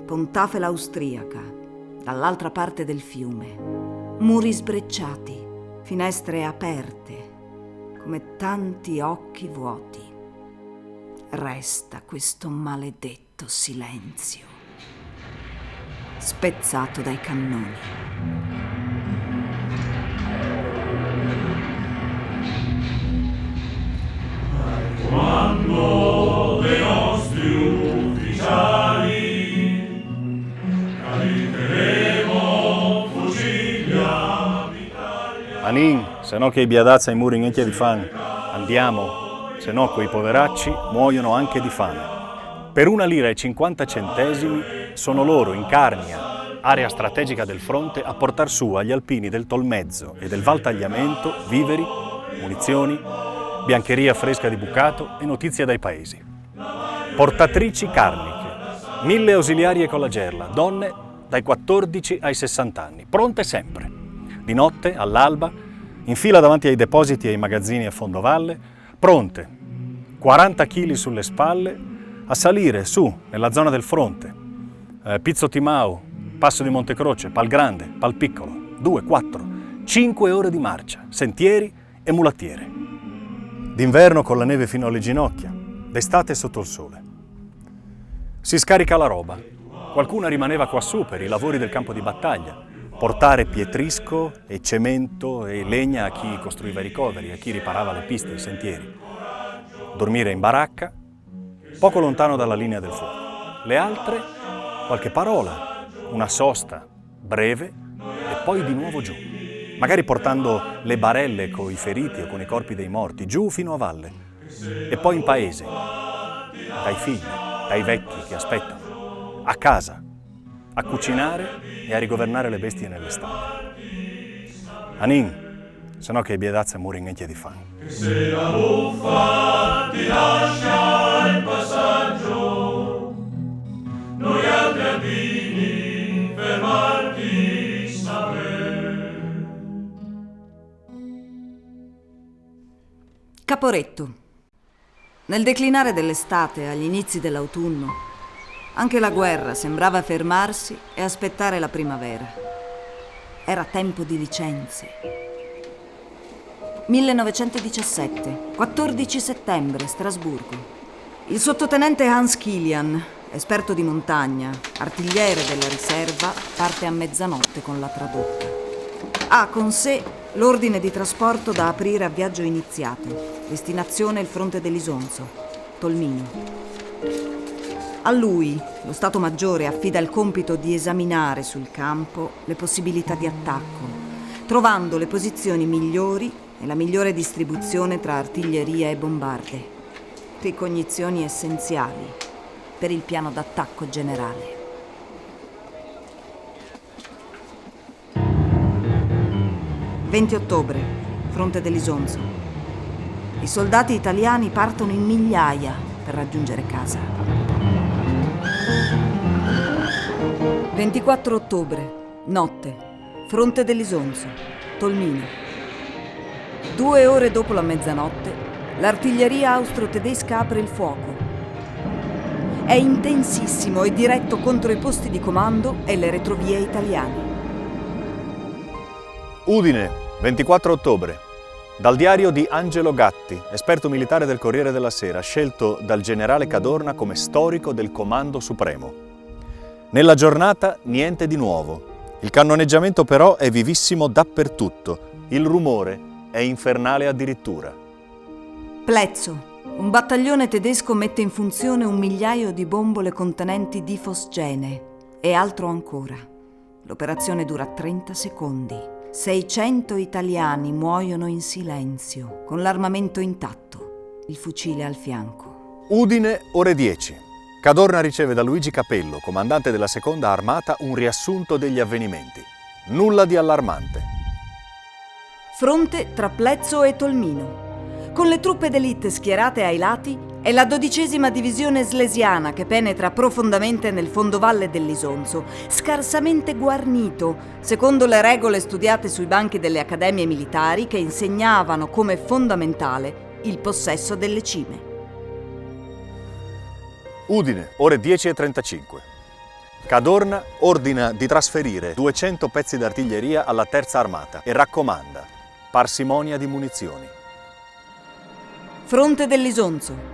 [SPEAKER 2] Pontafel austriaca, dall'altra parte del fiume. Muri sbrecciati, finestre aperte, come tanti occhi vuoti. Resta questo maledetto silenzio, spezzato dai cannoni.
[SPEAKER 6] Comando dei nostri ufficiali, caricheremo fucili all'Italia.
[SPEAKER 3] Anin, se no che i biadazza i muri in di fan. Andiamo, se no quei poveracci muoiono anche di fame. Per 1,50 lire sono loro in Carnia, area strategica del fronte, a portar su agli alpini del Tolmezzo e del Val Tagliamento viveri, munizioni, biancheria fresca di bucato e notizie dai paesi. Portatrici carniche, 1000 ausiliarie con la gerla, donne dai 14 ai 60 anni, pronte sempre. Di notte, all'alba, in fila davanti ai depositi e ai magazzini a fondovalle, pronte, 40 kg sulle spalle, a salire su nella zona del fronte. Pizzo Timau, Passo di Montecroce, Pal Grande, Pal Piccolo, 2, 4, 5 ore di marcia, sentieri e mulattiere. D'inverno con la neve fino alle ginocchia, d'estate sotto il sole. Si scarica la roba. Qualcuna rimaneva quassù per i lavori del campo di battaglia. Portare pietrisco e cemento e legna a chi costruiva i ricoveri, a chi riparava le piste, i sentieri. Dormire in baracca, poco lontano dalla linea del fuoco. Le altre, qualche parola, una sosta breve e poi di nuovo giù. Magari portando le barelle con i feriti o con i corpi dei morti, giù fino a valle. E poi in paese, dai figli, dai vecchi che aspettano, a casa, a cucinare e a rigovernare le bestie nelle stalle. Anin, se no che i biedazze muoiono di fame.
[SPEAKER 6] Se la buffa ti lascia il passaggio, noi altri alpini fermarti sapremo.
[SPEAKER 2] Caporetto. Nel declinare dell'estate, agli inizi dell'autunno, anche la guerra sembrava fermarsi e aspettare la primavera. Era tempo di licenze. 1917, 14 settembre, Strasburgo. Il sottotenente Hans Kilian, esperto di montagna, artigliere della riserva, parte a mezzanotte con la tradotta. Ha con sé l'ordine di trasporto da aprire a viaggio iniziato. Destinazione il fronte dell'Isonzo, Tolmino. A lui, lo Stato Maggiore affida il compito di esaminare sul campo le possibilità di attacco, trovando le posizioni migliori e la migliore distribuzione tra artiglieria e bombarde. Ricognizioni essenziali per il piano d'attacco generale. – 20 ottobre, fronte dell'Isonzo. I soldati italiani partono in migliaia per raggiungere casa. 24 ottobre, notte, fronte dell'Isonzo, Tolmino. 2 ore dopo la mezzanotte, l'artiglieria austro-tedesca apre il fuoco. È intensissimo e diretto contro i posti di comando e le retrovie italiane.
[SPEAKER 3] Udine, 24 ottobre. Dal diario di Angelo Gatti, esperto militare del Corriere della Sera, scelto dal generale Cadorna come storico del Comando Supremo. Nella giornata niente di nuovo. Il cannoneggiamento però è vivissimo dappertutto. Il rumore è infernale addirittura.
[SPEAKER 2] Plezzo. Un battaglione tedesco mette in funzione 1 migliaio di bombole contenenti difosgene e altro ancora. L'operazione dura 30 secondi. 600 italiani muoiono in silenzio, con l'armamento intatto, il fucile al fianco.
[SPEAKER 3] Udine, ore 10. Cadorna riceve da Luigi Capello, comandante della Seconda Armata, un riassunto degli avvenimenti. Nulla di allarmante.
[SPEAKER 2] Fronte tra Plezzo e Tolmino. Con le truppe d'élite schierate ai lati è la 12ª divisione slesiana che penetra profondamente nel fondovalle dell'Isonzo, scarsamente guarnito, secondo le regole studiate sui banchi delle accademie militari che insegnavano come fondamentale il possesso delle cime.
[SPEAKER 3] Udine, ore 10:35. Cadorna ordina di trasferire 200 pezzi d'artiglieria alla Terza Armata e raccomanda parsimonia di munizioni.
[SPEAKER 2] Fronte dell'Isonzo.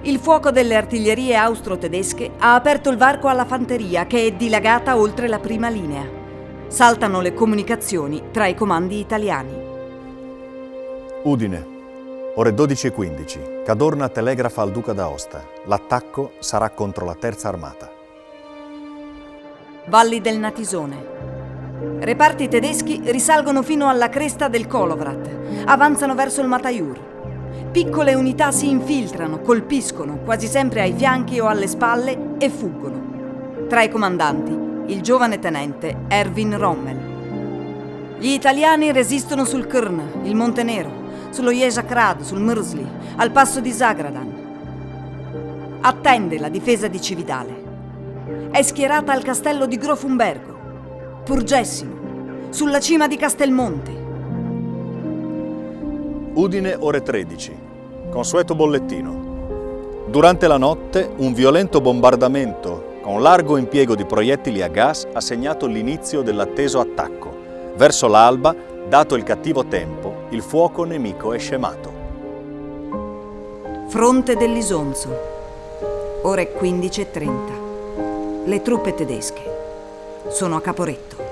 [SPEAKER 2] Il fuoco delle artiglierie austro-tedesche ha aperto il varco alla fanteria che è dilagata oltre la prima linea. Saltano le comunicazioni tra i comandi italiani.
[SPEAKER 3] Udine, ore 12:15. Cadorna telegrafa al Duca d'Aosta. L'attacco sarà contro la Terza Armata.
[SPEAKER 2] Valli del Natisone. Reparti tedeschi risalgono fino alla cresta del Kolovrat. Avanzano verso il Mataiur. Piccole unità si infiltrano, colpiscono, quasi sempre ai fianchi o alle spalle, e fuggono. Tra i comandanti, il giovane tenente Erwin Rommel. Gli italiani resistono sul Krn, il Monte Nero, sullo Ježakrad, sul Mrzli, al passo di Zagradan. Attende la difesa di Cividale. È schierata al castello di Grofumbergo, Purgessimo, sulla cima di Castelmonte.
[SPEAKER 3] Udine, ore 13. Consueto bollettino. Durante la notte, un violento bombardamento con largo impiego di proiettili a gas ha segnato l'inizio dell'atteso attacco. Verso l'alba, dato il cattivo tempo, il fuoco nemico è scemato.
[SPEAKER 2] Fronte dell'Isonzo. Ore 15:30. Le truppe tedesche sono a Caporetto.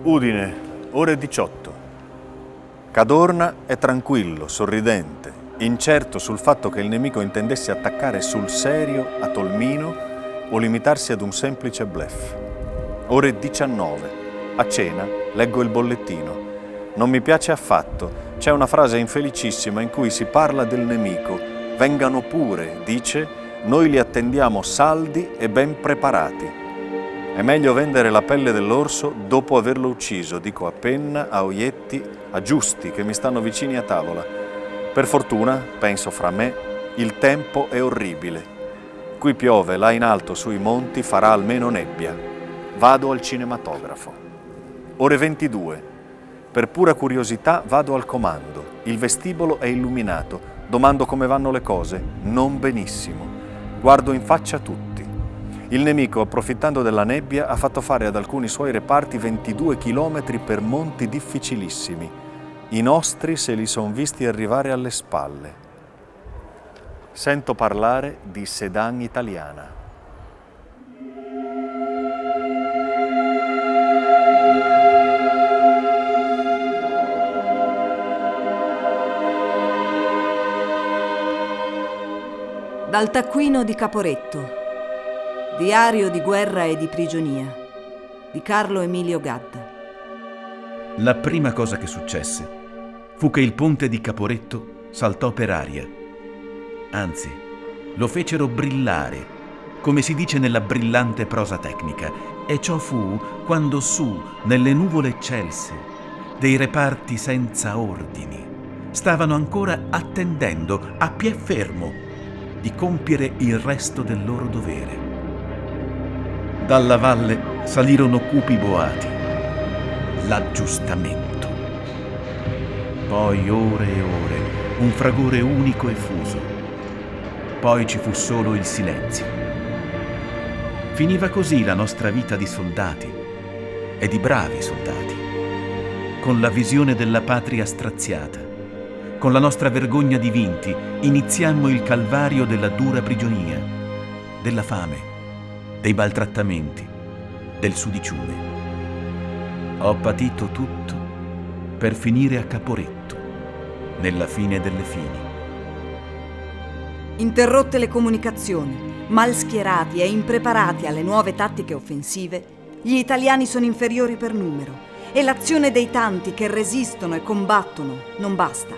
[SPEAKER 3] Udine, ore 18. Cadorna è tranquillo, sorridente, incerto sul fatto che il nemico intendesse attaccare sul serio a Tolmino o limitarsi ad un semplice bluff. Ore 19. A cena leggo il bollettino. Non mi piace affatto. C'è una frase infelicissima in cui si parla del nemico. Vengano pure, dice, noi li attendiamo saldi e ben preparati. È meglio vendere la pelle dell'orso dopo averlo ucciso, dico a Penna, a Oietti, a Giusti che mi stanno vicini a tavola. Per fortuna, penso fra me, il tempo è orribile. Qui piove, là in alto sui monti farà almeno nebbia. Vado al cinematografo. Ore 22. Per pura curiosità vado al comando. Il vestibolo è illuminato. Domando come vanno le cose. Non benissimo. Guardo in faccia tutti. Il nemico, approfittando della nebbia, ha fatto fare ad alcuni suoi reparti 22 chilometri per monti difficilissimi. I nostri se li son visti arrivare alle spalle. Sento parlare di Sedan italiana.
[SPEAKER 2] Dal taccuino di Caporetto. Diario di guerra e di prigionia di Carlo Emilio Gadda.
[SPEAKER 5] La prima cosa che successe fu che il ponte di Caporetto saltò per aria. Anzi, lo fecero brillare, come si dice nella brillante prosa tecnica, e ciò fu quando su, nelle nuvole eccelse, dei reparti senza ordini, stavano ancora attendendo a piè fermo di compiere il resto del loro dovere. Dalla valle salirono cupi boati. l'aggiustamento. Poi ore e ore, un fragore unico e fuso. Poi ci fu solo il silenzio. Finiva così la nostra vita di soldati, e di bravi soldati, con la visione della patria straziata. Con la nostra vergogna di vinti iniziammo il calvario della dura prigionia, della fame, dei maltrattamenti, del sudiciume. Ho patito tutto per finire a Caporetto, nella fine delle fini.
[SPEAKER 2] Interrotte le comunicazioni, mal schierati e impreparati alle nuove tattiche offensive, gli italiani sono inferiori per numero e l'azione dei tanti che resistono e combattono non basta.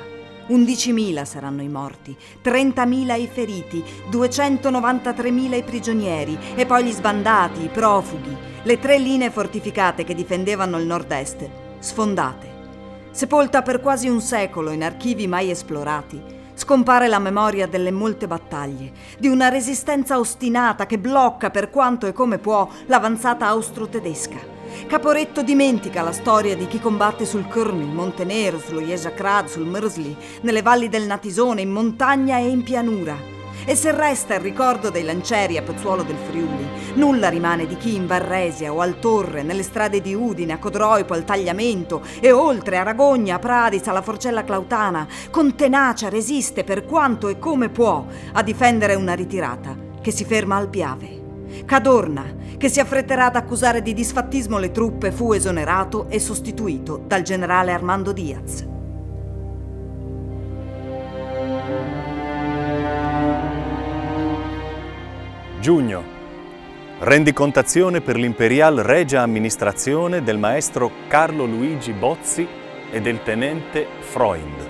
[SPEAKER 2] 11.000 saranno i morti, 30.000 i feriti, 293.000 i prigionieri e poi gli sbandati, i profughi, le 3 linee fortificate che difendevano il nord-est, sfondate. Sepolta per quasi un secolo in archivi mai esplorati, scompare la memoria delle molte battaglie, di una resistenza ostinata che blocca per quanto e come può l'avanzata austro-tedesca. Caporetto dimentica la storia di chi combatte sul Kern, il Monte Nero, sullo Ježakrad, sul Mrzli, nelle valli del Natisone, in montagna e in pianura. E se resta il ricordo dei lancieri a Pozzuolo del Friuli, nulla rimane di chi in Varresia o al Torre, nelle strade di Udine, a Codroipo, al Tagliamento e oltre a Ragogna, a Pradis, alla Forcella Clautana, con tenacia resiste per quanto e come può a difendere una ritirata che si ferma al Piave. Cadorna, che si affretterà ad accusare di disfattismo le truppe, fu esonerato e sostituito dal generale Armando Diaz.
[SPEAKER 3] Giugno. Rendicontazione per l'Imperial Regia Amministrazione del maestro Carlo Luigi Bozzi e del tenente Freund.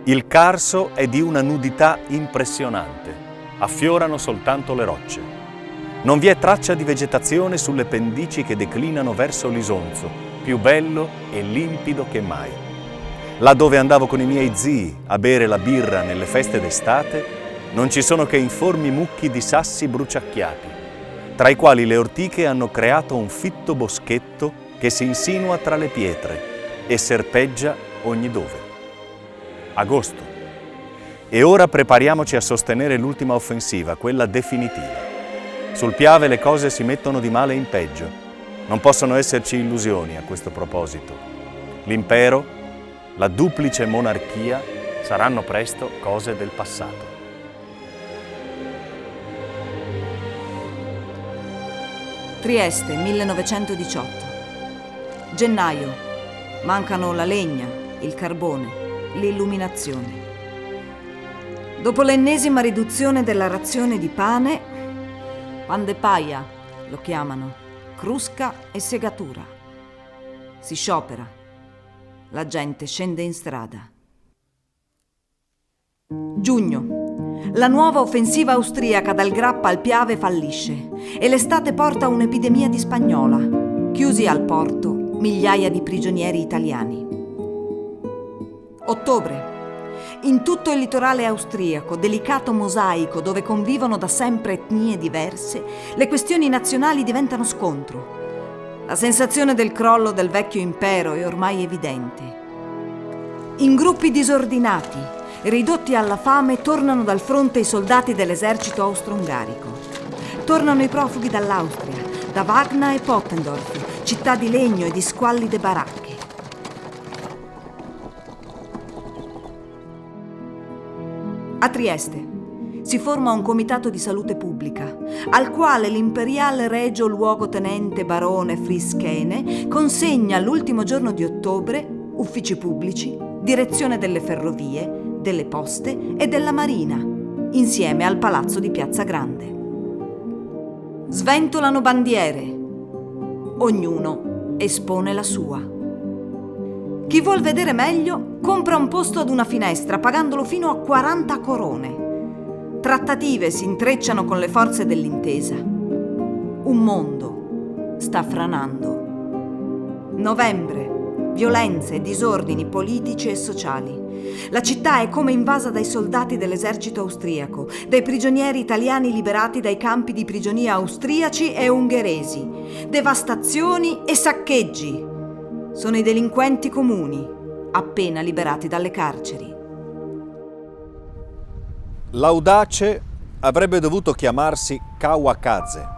[SPEAKER 3] Il Carso è di una nudità impressionante. Affiorano soltanto le rocce. Non vi è traccia di vegetazione sulle pendici che declinano verso l'Isonzo, più bello e limpido che mai. Là dove andavo con i miei zii a bere la birra nelle feste d'estate, non ci sono che informi mucchi di sassi bruciacchiati, tra i quali le ortiche hanno creato un fitto boschetto che si insinua tra le pietre e serpeggia ogni dove. Agosto. E ora prepariamoci a sostenere l'ultima offensiva, quella definitiva. Sul Piave le cose si mettono di male in peggio. Non possono esserci illusioni a questo proposito. L'impero, la duplice monarchia saranno presto cose del passato.
[SPEAKER 2] Trieste, 1918. Gennaio. Mancano la legna, il carbone, l'illuminazione. Dopo l'ennesima riduzione della razione di pane, pan de paia lo chiamano, crusca e segatura. Si sciopera. La gente scende in strada. Giugno. La nuova offensiva austriaca dal Grappa al Piave fallisce e l'estate porta un'epidemia di spagnola. Chiusi al porto migliaia di prigionieri italiani. Ottobre. In tutto il litorale austriaco, delicato mosaico dove convivono da sempre etnie diverse, le questioni nazionali diventano scontro. La sensazione del crollo del vecchio impero è ormai evidente. In gruppi disordinati, ridotti alla fame, tornano dal fronte i soldati dell'esercito austro-ungarico. Tornano i profughi dall'Austria, da Wagna e Pottendorf, città di legno e di squallide baracche. A Trieste si forma un comitato di salute pubblica, al quale l'imperial regio luogotenente barone Frischene consegna l'ultimo giorno di ottobre uffici pubblici, direzione delle ferrovie, delle poste e della marina, insieme al palazzo di Piazza Grande. Sventolano bandiere. Ognuno espone la sua. Chi vuol vedere meglio compra un posto ad una finestra pagandolo fino a 40 corone. Trattative si intrecciano con le forze dell'intesa. Un mondo sta franando. Novembre. Violenze e disordini politici e sociali. La città è come invasa dai soldati dell'esercito austriaco, dai prigionieri italiani liberati dai campi di prigionia austriaci e ungheresi. Devastazioni e saccheggi. Sono i delinquenti comuni, appena liberati dalle carceri.
[SPEAKER 3] L'Audace avrebbe dovuto chiamarsi Kawakaze.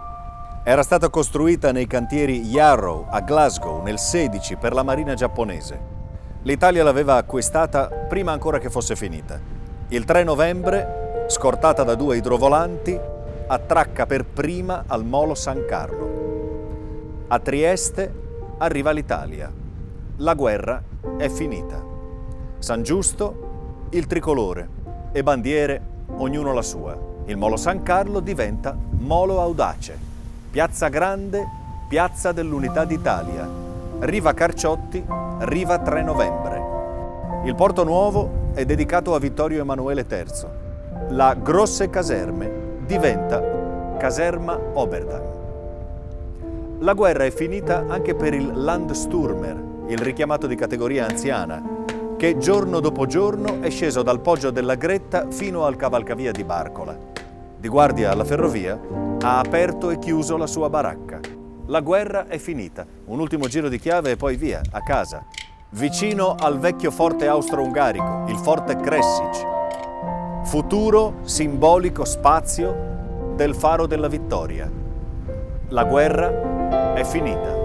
[SPEAKER 3] Era stata costruita nei cantieri Yarrow a Glasgow nel 16 per la marina giapponese. L'Italia l'aveva acquistata prima ancora che fosse finita. Il 3 novembre, scortata da 2 idrovolanti, attracca per prima al molo San Carlo. A Trieste arriva l'Italia. La guerra è finita. San Giusto, il tricolore e bandiere, ognuno la sua. Il molo San Carlo diventa Molo Audace. Piazza Grande, piazza dell'Unità d'Italia. Riva Carciotti, riva 3 novembre. Il Porto Nuovo è dedicato a Vittorio Emanuele III. La Grosse Caserme diventa Caserma Oberdan. La guerra è finita anche per il Landsturmer, il richiamato di categoria anziana, che giorno dopo giorno è sceso dal Poggio della Gretta fino al cavalcavia di Barcola. Di guardia alla ferrovia ha aperto e chiuso la sua baracca. La guerra è finita. Un ultimo giro di chiave e poi via, a casa. Vicino al vecchio forte austro-ungarico, il forte Kresic. Futuro, simbolico spazio del faro della vittoria. La guerra è finita.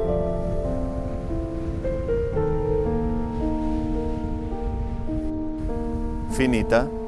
[SPEAKER 3] Finita?